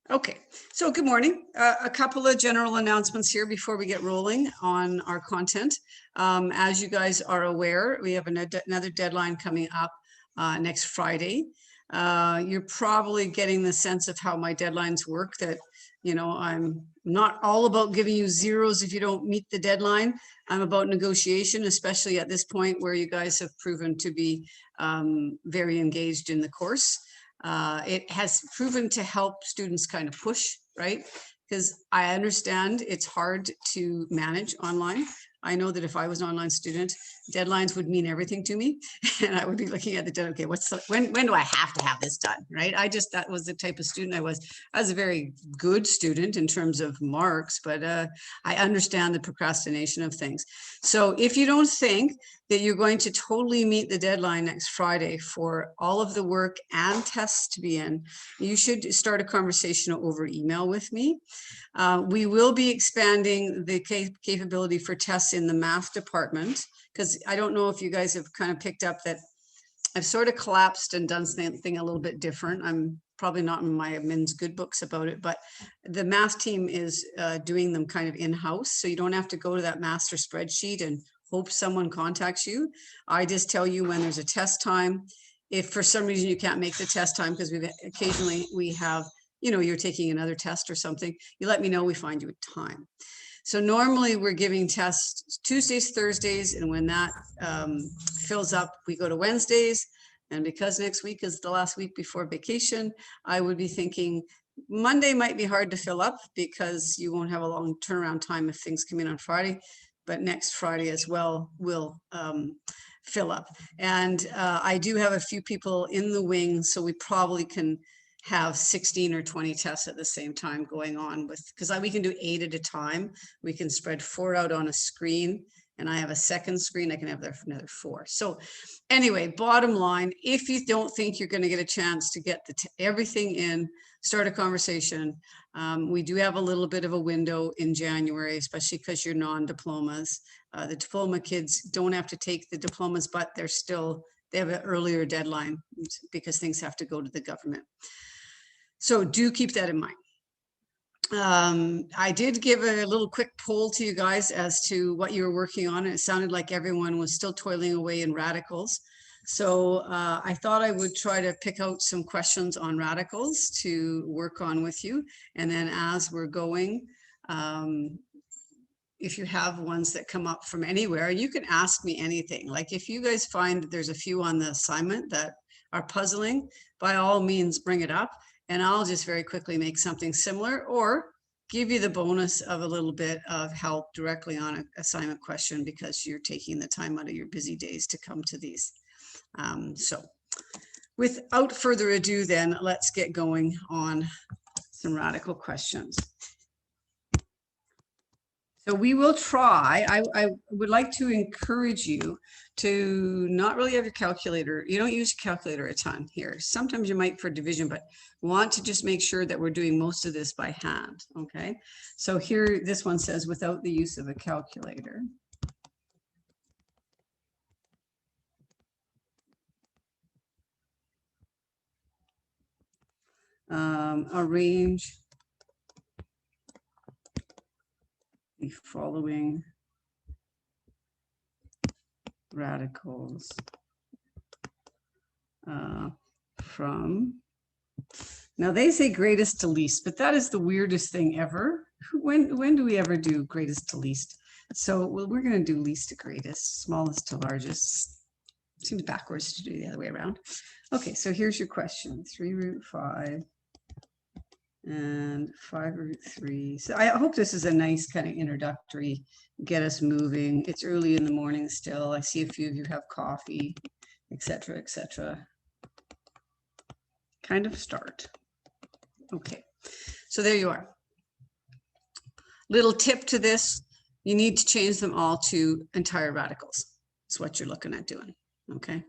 Okay, so good morning. A couple of general announcements here before we get rolling on our content. As you guys are aware, we have another deadline coming up next Friday. You're probably getting the sense of how my deadlines work, that, you know, I'm not all about giving you zeros if you don't meet the deadline. I'm about negotiation, especially at this point where you guys have proven to be very engaged in the course. It has proven to help students kind of push, right? Because I understand it's hard to manage online. I know that if I was an online student, deadlines would mean everything to me. And I would be looking at the deadline, okay, when do I have to have this done, right? That was the type of student I was. I was a very good student in terms of marks, but I understand the procrastination of things. So if you don't think that you're going to totally meet the deadline next Friday for all of the work and tests to be in, you should start a conversation over email with me. We will be expanding the capability for tests in the math department, because I don't know if you guys have kind of picked up that I've sort of collapsed and done something a little bit different. I'm probably not in my admin's good books about it, but the math team is doing them kind of in-house. So you don't have to go to that master spreadsheet and hope someone contacts you. I just tell you when there's a test time. If for some reason you can't make the test time, because we have, you know, you're taking another test or something, you let me know, we find you a time. So normally we're giving tests Tuesdays, Thursdays, and when that fills up, we go to Wednesdays. And because next week is the last week before vacation, I would be thinking Monday might be hard to fill up because you won't have a long turnaround time if things come in on Friday, but next Friday as well will fill up. And I do have a few people in the wing, so we probably can have 16 or 20 tests at the same time going on with, because we can do 8 at a time. We can spread 4 out on a screen, and I have a second screen. I can have another 4. So anyway, bottom line, if you don't think you're going to get a chance to get everything in, start a conversation. We do have a little bit of a window in January, especially because you're non-diplomas. The diploma kids don't have to take the diplomas, but they have an earlier deadline because things have to go to the government. So do keep that in mind. I did give a little quick poll to you guys as to what you were working on. And it sounded like everyone was still toiling away in radicals. So I thought I would try to pick out some questions on radicals to work on with you. And then as we're going, if you have ones that come up from anywhere, you can ask me anything. Like if you guys find that there's a few on the assignment that are puzzling, by all means, bring it up. And I'll just very quickly make something similar or give you the bonus of a little bit of help directly on an assignment question because you're taking the time out of your busy days to come to these. So without further ado, then let's get going on some radical questions. So we will try. I would like to encourage you to not really have your calculator. You don't use your calculator a ton here. Sometimes you might for division, but want to just make sure that we're doing most of this by hand. Okay. So here, this one says without the use of a calculator. Arrange the following radicals from, now they say greatest to least, but that is the weirdest thing ever. When do we ever do greatest to least? So well, we're going to do least to greatest, smallest to largest. Seems backwards to do the other way around. Okay, so here's your question. 3 root 5 and 5 root 3. So I hope this is a nice kind of introductory, get us moving. It's early in the morning still. I see a few of you have coffee, etc., etc. Kind of start. Okay, so there you are. Little tip to this, you need to change them all to entire radicals. That's what you're looking at doing, okay?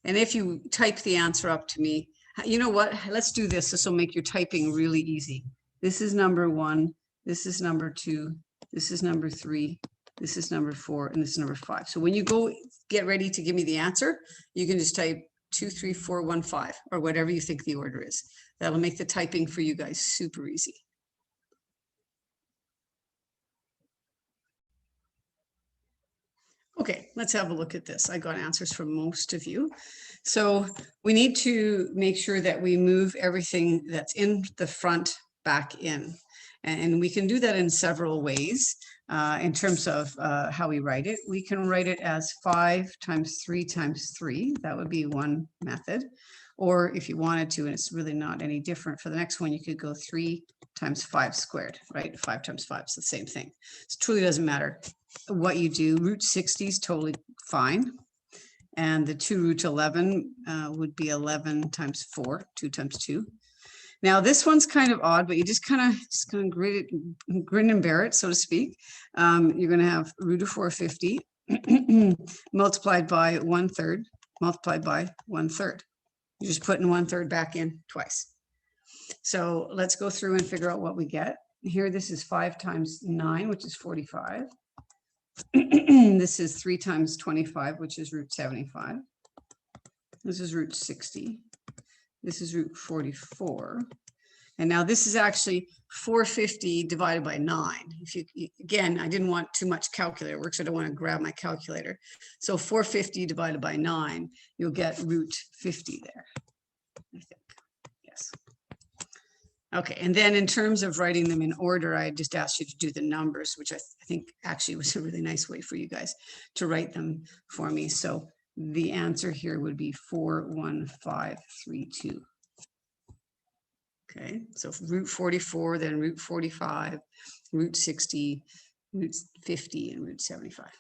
And if you type the answer up to me, you know what, let's do this. This will make your typing really easy. This is number 1, this is number 2, this is number 3, this is number 4, and this is number 5. So when you go get ready to give me the answer, you can just type 23415, or whatever you think the order is. That'll make the typing for you guys super easy. Okay, let's have a look at this. I got answers from most of you. So we need to make sure that we move everything that's in the front back in. And we can do that in several ways in terms of how we write it. We can write it as 5 times 3 times 3. That would be one method. Or if you wanted to, and it's really not any different for the next one, you could go 3 times 5 squared, right? 5 times 5 is the same thing. It truly doesn't matter what you do. Root 60 is totally fine. And the 2 root 11 would be 11 times 4, 2 times 2. Now this one's kind of odd, but you just kind of grin and bear it, so to speak. You're going to have root of 450 multiplied by 1/3 multiplied by 1/3. You're just putting 1/3 back in twice. So let's go through and figure out what we get. Here, this is 5 times 9, which is 45. This is 3 times 25, which is root 75. This is root 60. This is root 44. And now this is actually 450 divided by 9. If you, again, I didn't want too much calculator work, so I don't want to grab my calculator. So 450 divided by 9, you'll get root 50 there, I think. Yes. Okay, and then in terms of writing them in order, I just asked you to do the numbers, which I think actually was a really nice way for you guys to write them for me. So the answer here would be 41532. Okay, so root 44, then root 45, root 60, root 50, and root 75.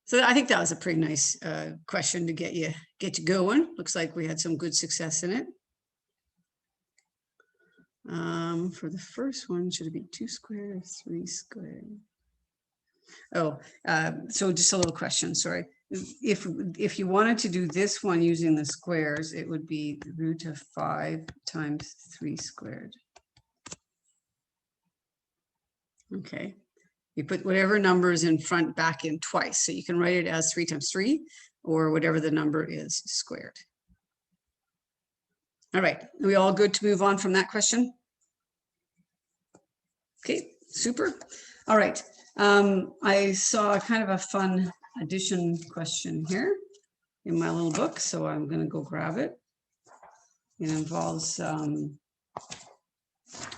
So I think that was a pretty nice question to get you going. Looks like we had some good success in it. For the first one, should it be 2 squared or 3 squared? Oh, so just a little question, sorry. If you wanted to do this one using the squares, it would be root of 5 times 3 squared. Okay, you put whatever number is in front back in twice. So you can write it as 3 times 3 or whatever the number is squared. All right, are we all good to move on from that question? Okay, super. All right, I saw kind of a fun addition question here in my little book, so I'm going to go grab it. It involves a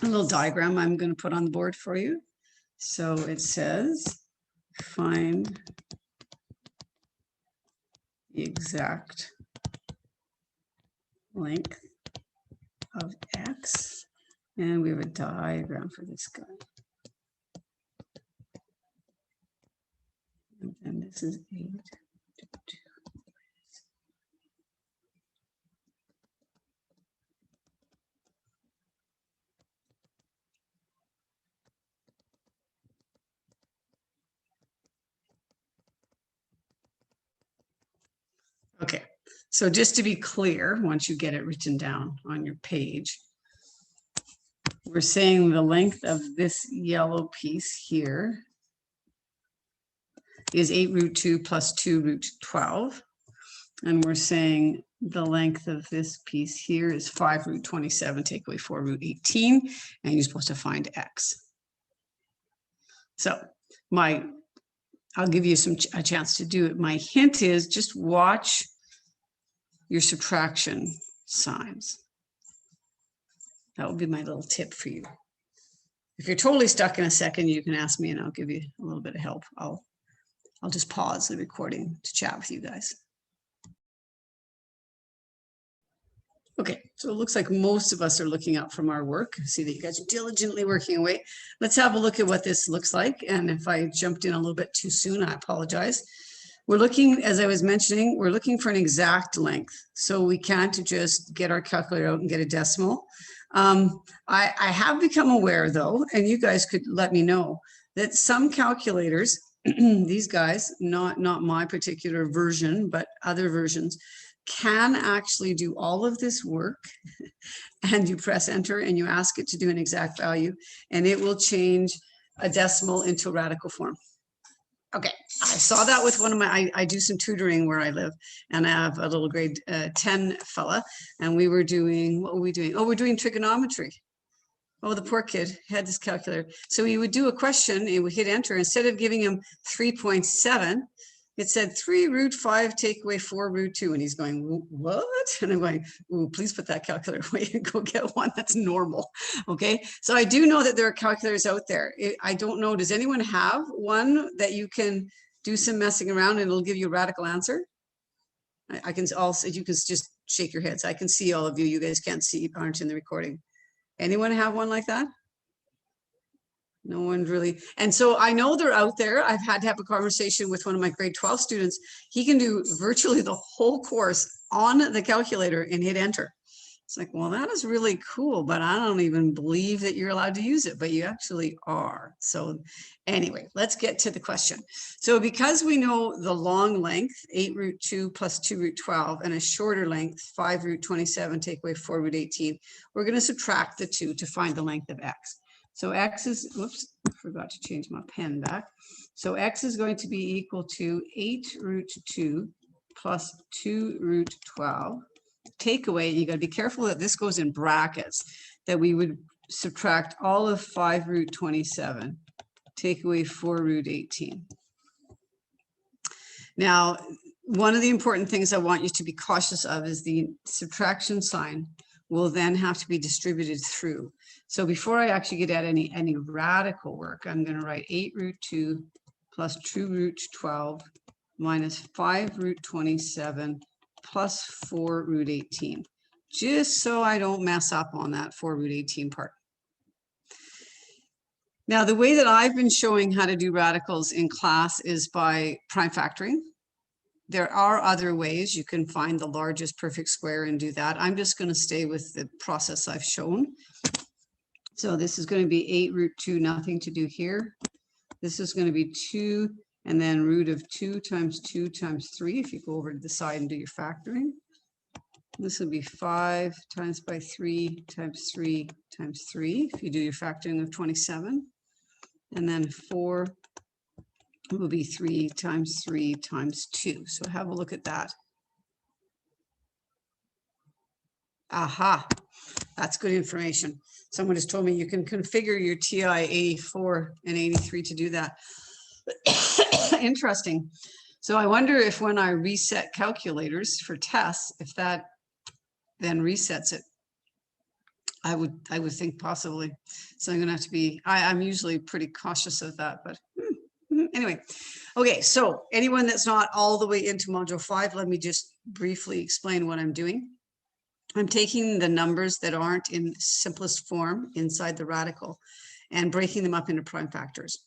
little diagram I'm going to put on the board for you. So it says, find the exact length of X, and we have a diagram for this guy. And this is 8. Okay, so just to be clear, once you get it written down on your page, we're saying the length of this yellow piece here is 8 root 2 plus 2 root 12. And we're saying the length of this piece here is 5 root 27, take away 4 root 18, and you're supposed to find X. So I'll give you a chance to do it. My hint is just watch your subtraction signs. That would be my little tip for you. If you're totally stuck in a second, you can ask me and I'll give you a little bit of help. I'll just pause the recording to chat with you guys. Okay, so it looks like most of us are looking up from our work. I see that you guys are diligently working away. Let's have a look at what this looks like. And if I jumped in a little bit too soon, I apologize. We're looking, as I was mentioning, we're looking for an exact length. So we can't just get our calculator out and get a decimal. I have become aware though, and you guys could let me know, that some calculators, these guys, not my particular version, but other versions, can actually do all of this work and you press enter and you ask it to do an exact value and it will change a decimal into a radical form. Okay, I saw that with one of my, I do some tutoring where I live, and I have a little grade 10 fella, and we were doing, what were we doing? Oh, we're doing trigonometry. Oh, the poor kid had this calculator. So he would do a question, he would hit enter. Instead of giving him 3.7, it said 3 root 5 take away 4 root 2. And he's going, what? And I'm going, ooh, please put that calculator away and go get one that's normal. Okay. So I do know that there are calculators out there. I don't know. Does anyone have one that you can do some messing around and it'll give you a radical answer? I can also, you can just shake your heads. I can see all of you. You guys can't see, aren't in the recording. Anyone have one like that? No one really. And so I know they're out there. I've had to have a conversation with one of my grade 12 students. He can do virtually the whole course on the calculator and hit enter. It's like, well, that is really cool, but I don't even believe that you're allowed to use it, but you actually are. So anyway, let's get to the question. So because we know the long length, 8 root 2 plus 2 root 12, and a shorter length, 5 root 27, take away 4 root 18, we're going to subtract the 2 to find the length of x. So x is, whoops, I forgot to change my pen back. So x is going to be equal to 8 root 2 plus 2 root 12. Takeaway, you got to be careful that this goes in brackets, that we would subtract all of 5 root 27, take away 4 root 18. Now, one of the important things I want you to be cautious of is the subtraction sign will then have to be distributed through. So before I actually get at any radical work, I'm going to write 8 root 2 plus 2 root 12 minus 5 root 27 plus 4 root 18, just so I don't mess up on that 4 root 18 part. Now, the way that I've been showing how to do radicals in class is by prime factoring. There are other ways. You can find the largest perfect square and do that. I'm just going to stay with the process I've shown. So this is going to be 8 root 2, nothing to do here. This is going to be 2, and then root of 2 times 2 times 3, if you go over to the side and do your factoring. This will be 5 times by 3 times 3 times 3, if you do your factoring of 27. And then 4 will be 3 times 3 times 2. So have a look at that. Aha, that's good information. Someone just told me you can configure your TI 84 and 83 to do that. Interesting. So I wonder if when I reset calculators for tests, if that then resets it. I would think possibly. So I'm going to have to be, I'm usually pretty cautious of that, but anyway. Okay, so anyone that's not all the way into module 5, let me just briefly explain what I'm doing. I'm taking the numbers that aren't in simplest form inside the radical and breaking them up into prime factors.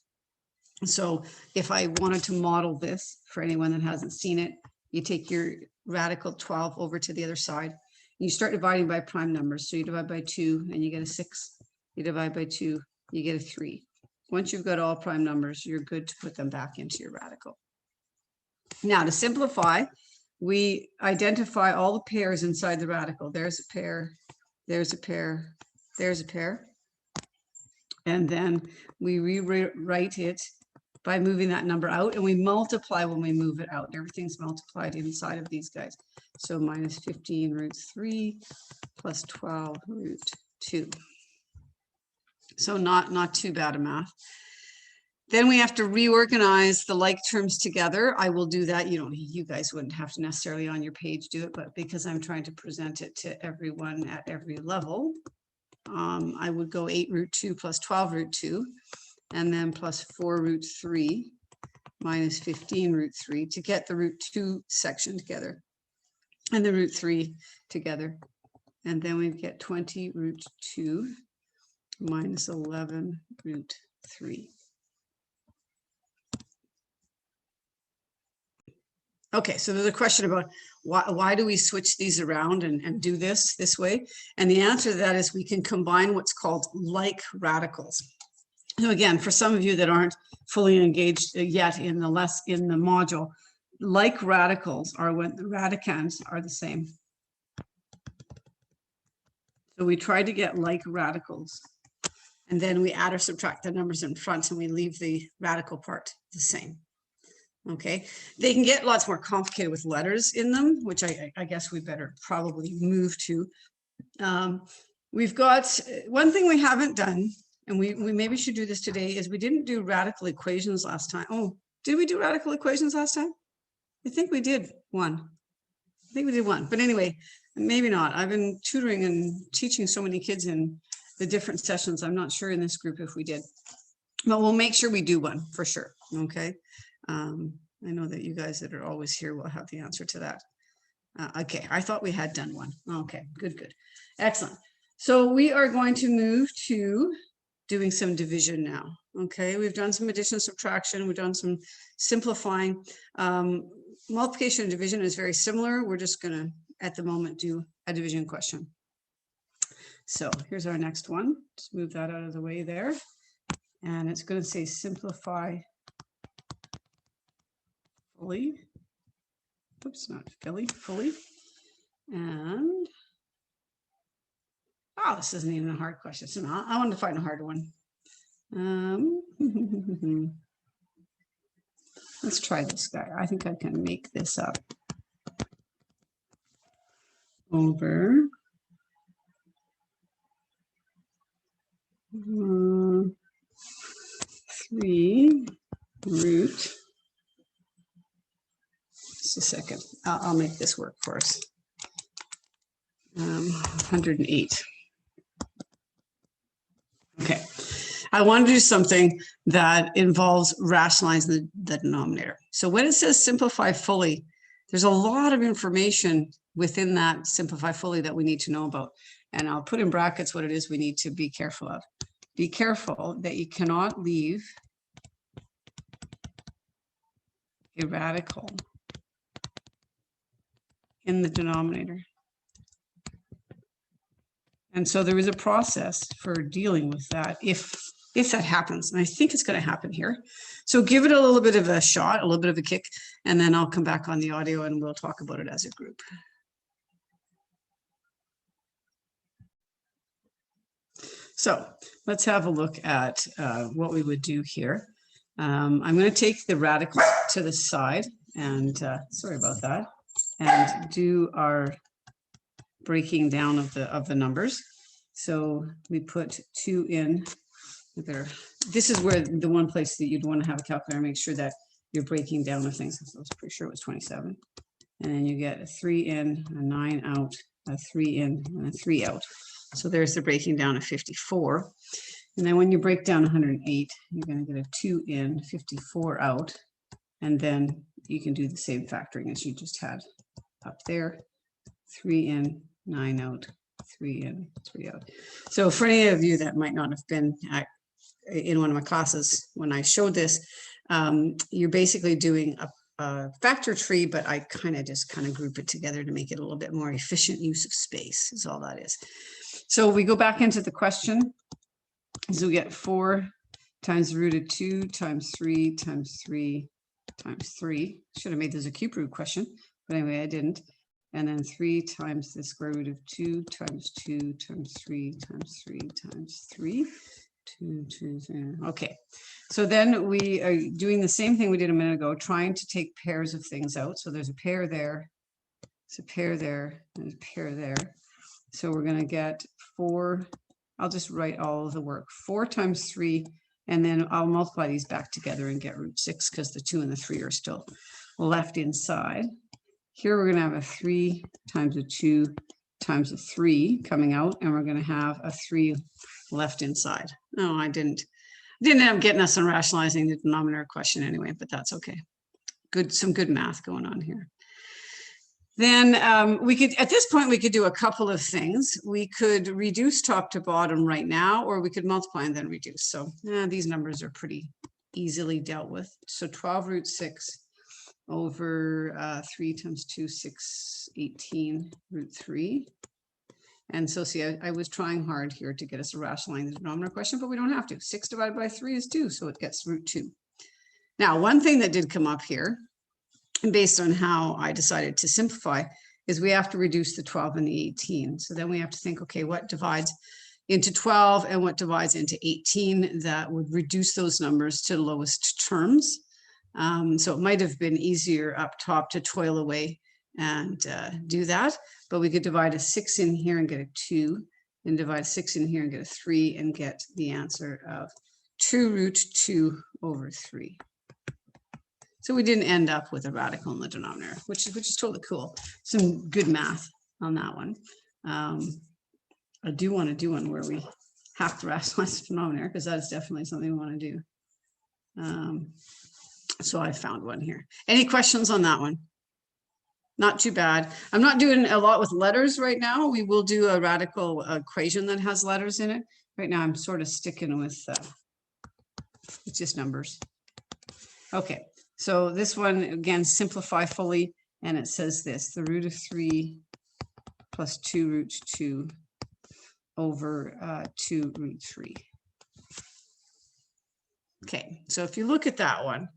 So if I wanted to model this for anyone that hasn't seen it, you take your radical 12 over to the other side. You start dividing by prime numbers. So you divide by 2 and you get a 6. You divide by 2, you get a 3. Once you've got all prime numbers, you're good to put them back into your radical. Now to simplify, we identify all the pairs inside the radical. There's a pair, there's a pair, there's a pair. And then we rewrite it by moving that number out, and we multiply when we move it out. Everything's multiplied inside of these guys. So minus 15 root 3 plus 12 root 2. So not too bad a math. Then we have to reorganize the like terms together. I will do that. You guys wouldn't have to necessarily on your page do it, but because I'm trying to present it to everyone at every level, I would go 8 root 2 plus 12 root 2, and then plus 4 root 3 minus 15 root 3 to get the root 2 section together and the root 3 together. And then we get 20 root 2 minus 11 root 3. Okay, so there's a question about why do we switch these around and do this way? And the answer to that is we can combine what's called like radicals. So again, for some of you that aren't fully engaged yet in the module, like radicals are when the radicands are the same. So we try to get like radicals, and then we add or subtract the numbers in front, and we leave the radical part the same. Okay, they can get lots more complicated with letters in them, which I guess we better probably move to. We've got one thing we haven't done, and we maybe should do this today, is we didn't do radical equations last time. Oh, did we do radical equations last time? I think we did one. I think we did one, but anyway, maybe not. I've been tutoring and teaching so many kids in the different sessions. I'm not sure in this group if we did, but we'll make sure we do one for sure. Okay. I know that you guys that are always here will have the answer to that. Okay, I thought we had done one. Okay, good. Excellent. So we are going to move to doing some division now. Okay, we've done some addition and subtraction. We've done some simplifying. Multiplication and division is very similar. We're just going to, at the moment, do a division question. So here's our next one. Just move that out of the way there. And it's going to say simplify fully. Oops, not fully. And, oh, this isn't even a hard question. So I wanted to find a harder one. Let's try this guy. I think I can make this up. Over 3 root. Just a second. I'll make this work for us. 108. Okay. I want to do something that involves rationalizing the denominator. So when it says simplify fully, there's a lot of information within that simplify fully that we need to know about. And I'll put in brackets what it is we need to be careful of. Be careful that you cannot leave a radical in the denominator. And so there is a process for dealing with that if that happens. And I think it's going to happen here. So give it a little bit of a shot, a little bit of a kick, and then I'll come back on the audio and we'll talk about it as a group. So let's have a look at what we would do here. I'm going to take the radical to the side and sorry about that, and do our breaking down of the numbers. So we put 2 in there. This is where the one place that you'd want to have a calculator, make sure that you're breaking down the things. So I was pretty sure it was 27. And then you get a 3 in, a 9 out, a 3 in, and a 3 out. So there's the breaking down of 54. And then when you break down 108, you're going to get a 2 in, 54 out. And then you can do the same factoring as you just had up there. 3 in, 9 out, 3 in, 3 out. So for any of you that might not have been in one of my classes when I showed this, you're basically doing a factor tree, but I just group it together to make it a little bit more efficient use of space is all that is. So we go back into the question. So we get 4 times the root of 2 times 3 times 3 times 3. Should have made this a cube root question, but anyway, I didn't. And then 3 times the square root of 2 times 2 times 3 times 3 times 3. 2, 2, 3. Okay, so then we are doing the same thing we did a minute ago, trying to take pairs of things out. So there's a pair there, there's a pair there, and a pair there. So we're going to get 4. I'll just write all of the work. 4 times 3, and then I'll multiply these back together and get root 6 because the 2 and the 3 are still left inside. Here we're going to have a 3 times a 2 times a 3 coming out, and we're going to have a 3 left inside. No, I didn't end up getting us on rationalizing the denominator question anyway, but that's okay. Some good math going on here. Then we could, at this point, we could do a couple of things. We could reduce top to bottom right now, or we could multiply and then reduce. So these numbers are pretty easily dealt with. So 12 root 6 over 3 times 2, 6, 18 root 3. And so see, I was trying hard here to get us to rationalize the denominator question, but we don't have to. 6 divided by 3 is 2, so it gets root 2. Now, one thing that did come up here, based on how I decided to simplify, is we have to reduce the 12 and the 18. So then we have to think, okay, what divides into 12 and what divides into 18 that would reduce those numbers to the lowest terms. So it might have been easier up top to toil away and do that, but we could divide a 6 in here and get a 2, and divide 6 in here and get a 3 and get the answer of 2 root 2 over 3. So we didn't end up with a radical in the denominator, which is totally cool. Some good math on that one. I do want to do one where we have to rationalize the denominator, because that is definitely something we want to do. So I found one here. Any questions on that one? Not too bad. I'm not doing a lot with letters right now. We will do a radical equation that has letters in it. Right now I'm sort of sticking with it's just numbers. Okay, so this one, again, simplify fully, and it says this: the root of 3 plus 2 root 2 over 2 root 3. Okay, so if you look at that one,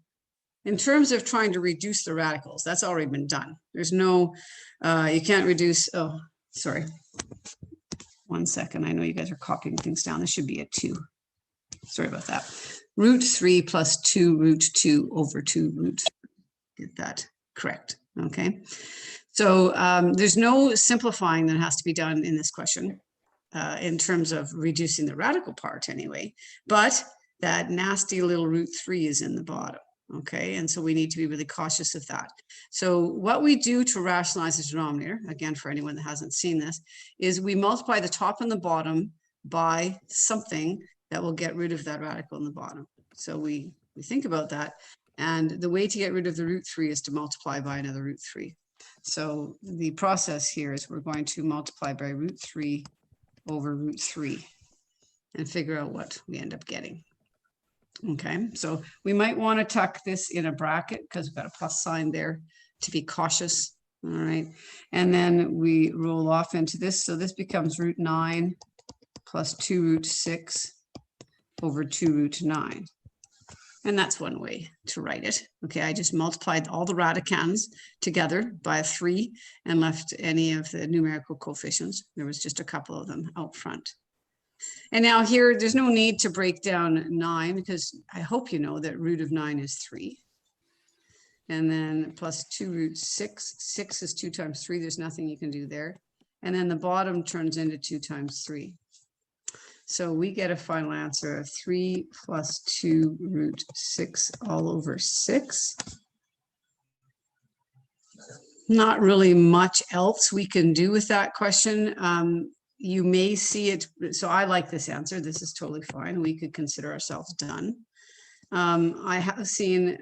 in terms of trying to reduce the radicals, that's already been done. There's no, you can't reduce, oh, sorry. 1 second, I know you guys are copying things down. This should be a 2. Sorry about that. Root 3 plus 2 root 2 over 2 root 3. Get that correct, okay? So there's no simplifying that has to be done in this question in terms of reducing the radical part anyway, but that nasty little root 3 is in the bottom. Okay, and so we need to be really cautious of that. So what we do to rationalize the denominator, again, for anyone that hasn't seen this, is we multiply the top and the bottom by something that will get rid of that radical in the bottom. So we think about that. And the way to get rid of the root 3 is to multiply by another root 3. So the process here is we're going to multiply by root 3 over root 3 and figure out what we end up getting. Okay, so we might want to tuck this in a bracket because we've got a plus sign there to be cautious. All right, and then we roll off into this. So this becomes root 9 plus 2 root 6 over 2 root 9. And that's one way to write it. Okay, I just multiplied all the radicands together by 3 and left any of the numerical coefficients. There was just a couple of them out front. And now here, there's no need to break down 9 because I hope you know that root of 9 is 3. And then plus 2 root 6. 6 is 2 times 3. There's nothing you can do there. And then the bottom turns into 2 times 3. So we get a final answer of 3 plus 2 root 6 all over 6. Not really much else we can do with that question. You may see it. So I like this answer. This is totally fine. We could consider ourselves done. I have seen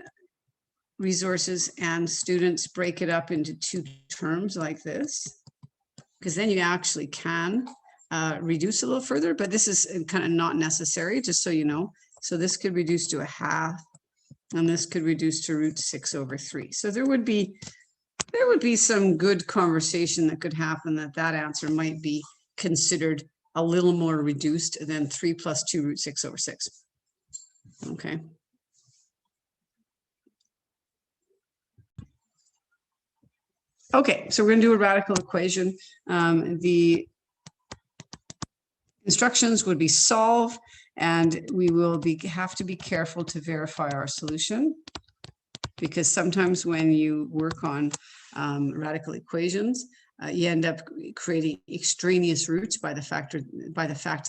resources and students break it up into 2 terms like this, because then you actually can reduce a little further, but this is kind of not necessary, just so you know. So this could reduce to a half, and this could reduce to root 6 over 3. So there would be some good conversation that could happen that answer might be considered a little more reduced than 3 plus 2 root 6 over 6. Okay. Okay, so we're going to do a radical equation. The instructions would be solve, and we will have to be careful to verify our solution, because sometimes when you work on radical equations, you end up creating extraneous roots by the fact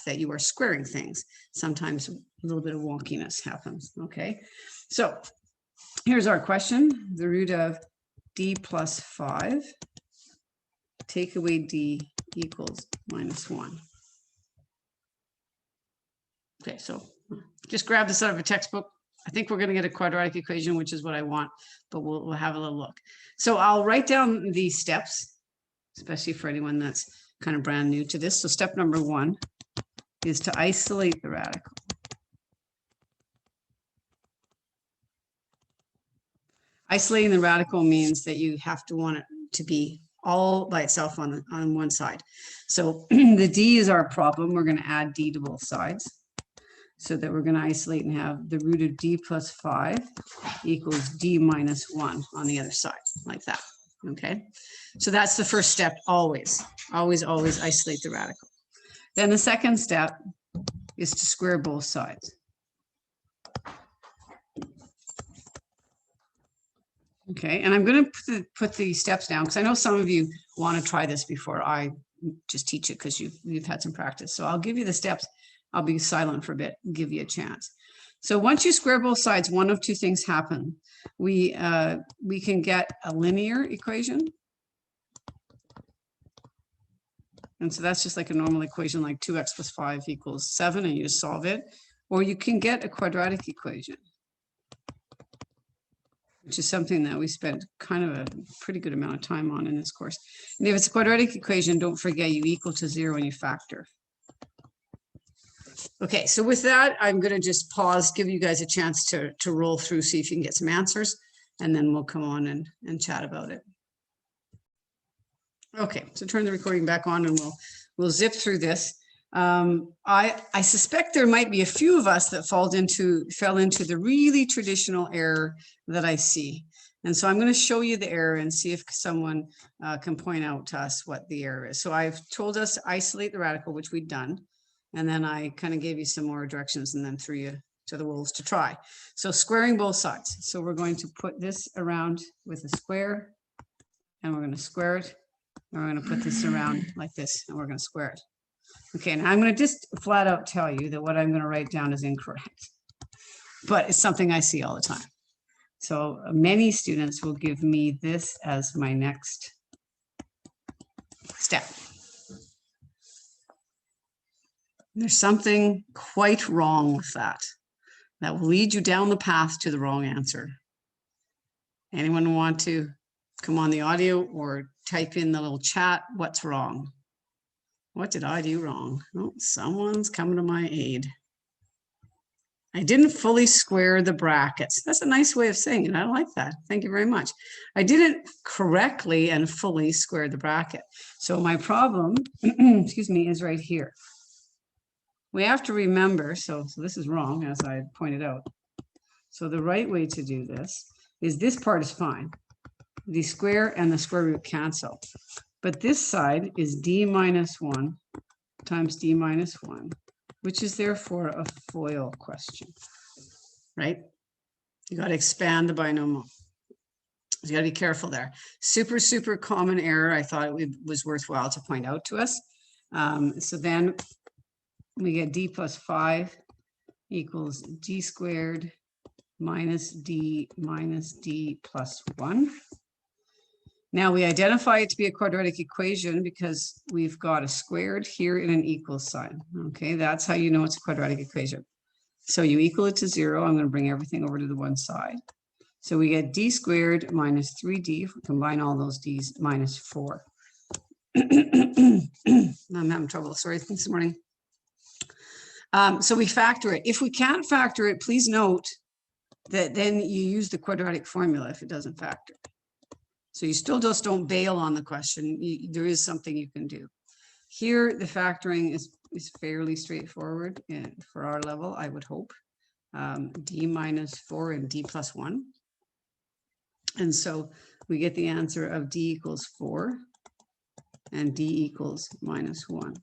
that you are squaring things. Sometimes a little bit of wonkiness happens. Okay, so here's our question: the root of d plus 5, take away d equals -1. Okay, so just grab this out of a textbook. I think we're going to get a quadratic equation, which is what I want, but we'll have a little look. So I'll write down these steps, especially for anyone that's kind of brand new to this. So step number 1 is to isolate the radical. Isolating the radical means that you have to want it to be all by itself on one side. So the d is our problem. We're going to add d to both sides, so that we're going to isolate and have the root of d plus 5 equals d minus 1 on the other side, like that. Okay, so that's the first step. Always isolate the radical. Then the second step is to square both sides. Okay, and I'm going to put the steps down because I know some of you want to try this before I just teach it because you've had some practice. So I'll give you the steps. I'll be silent for a bit and give you a chance. So once you square both sides, one of two things happen. We can get a linear equation. And so that's just like a normal equation, like 2x plus 5 equals 7, and you just solve it. Or you can get a quadratic equation, which is something that we spent kind of a pretty good amount of time on in this course. And if it's a quadratic equation, don't forget you equal to 0 and you factor. Okay, so with that, I'm going to just pause, give you guys a chance to roll through, see if you can get some answers, and then we'll come on and chat about it. Okay, so turn the recording back on and we'll zip through this. I suspect there might be a few of us that fell into the really traditional error that I see. And so I'm going to show you the error and see if someone can point out to us what the error is. So I've told us to isolate the radical, which we've done. And then I kind of gave you some more directions and then threw you to the wolves to try. So squaring both sides. So we're going to put this around with a square and we're going to square it. And we're going to put this around like this and we're going to square it. Okay, now I'm going to just flat out tell you that what I'm going to write down is incorrect, but it's something I see all the time. So many students will give me this as my next step. There's something quite wrong with that. That will lead you down the path to the wrong answer. Anyone want to come on the audio or type in the little chat, what's wrong? What did I do wrong? Oh, someone's coming to my aid. I didn't fully square the brackets. That's a nice way of saying it. I like that. Thank you very much. I didn't correctly and fully square the bracket. So my problem, excuse me, is right here. We have to remember, so this is wrong, as I pointed out. So the right way to do this is this part is fine. The square and the square root cancel. But this side is d minus 1 times d minus 1, which is therefore a FOIL question, right? You got to expand the binomial. You got to be careful there. Super, super common error. I thought it was worthwhile to point out to us. So then we get d plus 5 equals d squared minus d plus 1. Now we identify it to be a quadratic equation because we've got a squared here and an equal sign. Okay, that's how you know it's a quadratic equation. So you equal it to 0. I'm going to bring everything over to the one side. So we get d squared minus 3d, if we combine all those d's, minus 4. I'm having trouble, sorry, this morning. So we factor it. If we can't factor it, please note that then you use the quadratic formula if it doesn't factor. So you still just don't bail on the question. There is something you can do. Here, the factoring is fairly straightforward for our level, I would hope. D minus 4 and d plus 1. And so we get the answer of d equals 4 and d equals minus 1.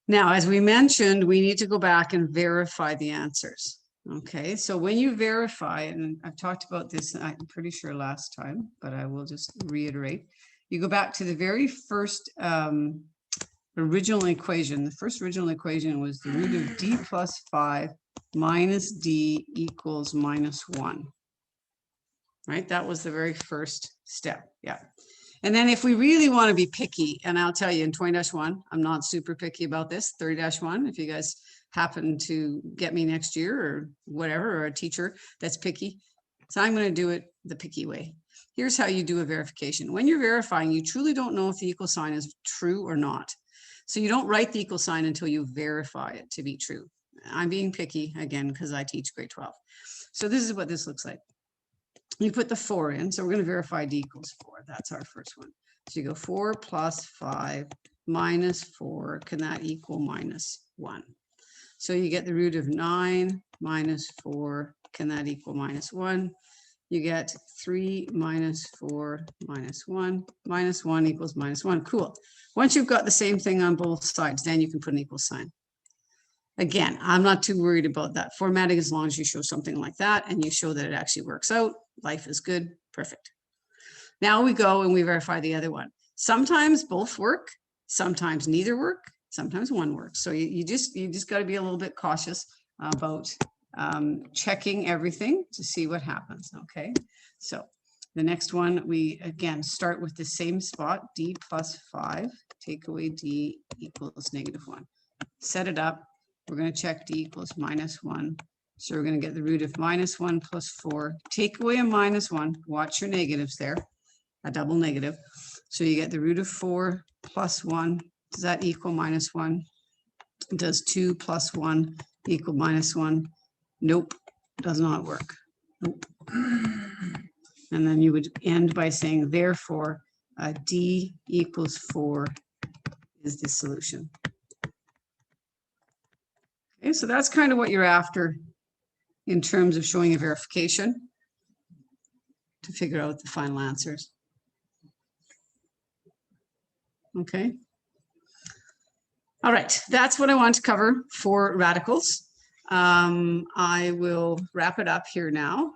Now, as we mentioned, we need to go back and verify the answers. Okay, so when you verify, and I've talked about this, I'm pretty sure last time, but I will just reiterate. You go back to the very first original equation. The first original equation was the root of d plus 5 minus d equals minus 1. Right, that was the very first step, yeah. And then if we really want to be picky, and I'll tell you in 20-1, I'm not super picky about this, 30-1, if you guys happen to get me next year or whatever, or a teacher that's picky. So I'm going to do it the picky way. Here's how you do a verification. When you're verifying, you truly don't know if the equal sign is true or not. So you don't write the equal sign until you verify it to be true. I'm being picky again, because I teach grade 12. So this is what this looks like. You put the 4 in. So we're going to verify d equals 4. That's our first one. So you go 4 plus 5 minus 4. Can that equal minus 1? So you get the root of 9 minus 4. Can that equal minus 1? You get 3 minus 4 minus 1. Minus 1 equals minus 1. Cool. Once you've got the same thing on both sides, then you can put an equal sign. Again, I'm not too worried about that formatting as long as you show something like that and you show that it actually works out. life is good, perfect. Now we go and we verify the other one. Sometimes both work, sometimes neither work, sometimes one works. So you just got to be a little bit cautious about checking everything to see what happens. Okay, so the next one, we again start with the same spot, d plus 5, take away d equals -1. Set it up. We're going to check d equals -1. So we're going to get the root of -1 plus 4. Take away a -1. Watch your negatives there, a double negative. So you get the root of 4 plus 1. Does that equal -1? Does 2 plus 1 equal -1? Nope, does not work. Nope. And then you would end by saying, therefore, d equals 4 is the solution. Okay, so that's kind of what you're after in terms of showing a verification to figure out the final answers. Okay. All right, that's what I want to cover for radicals. I will wrap it up here now.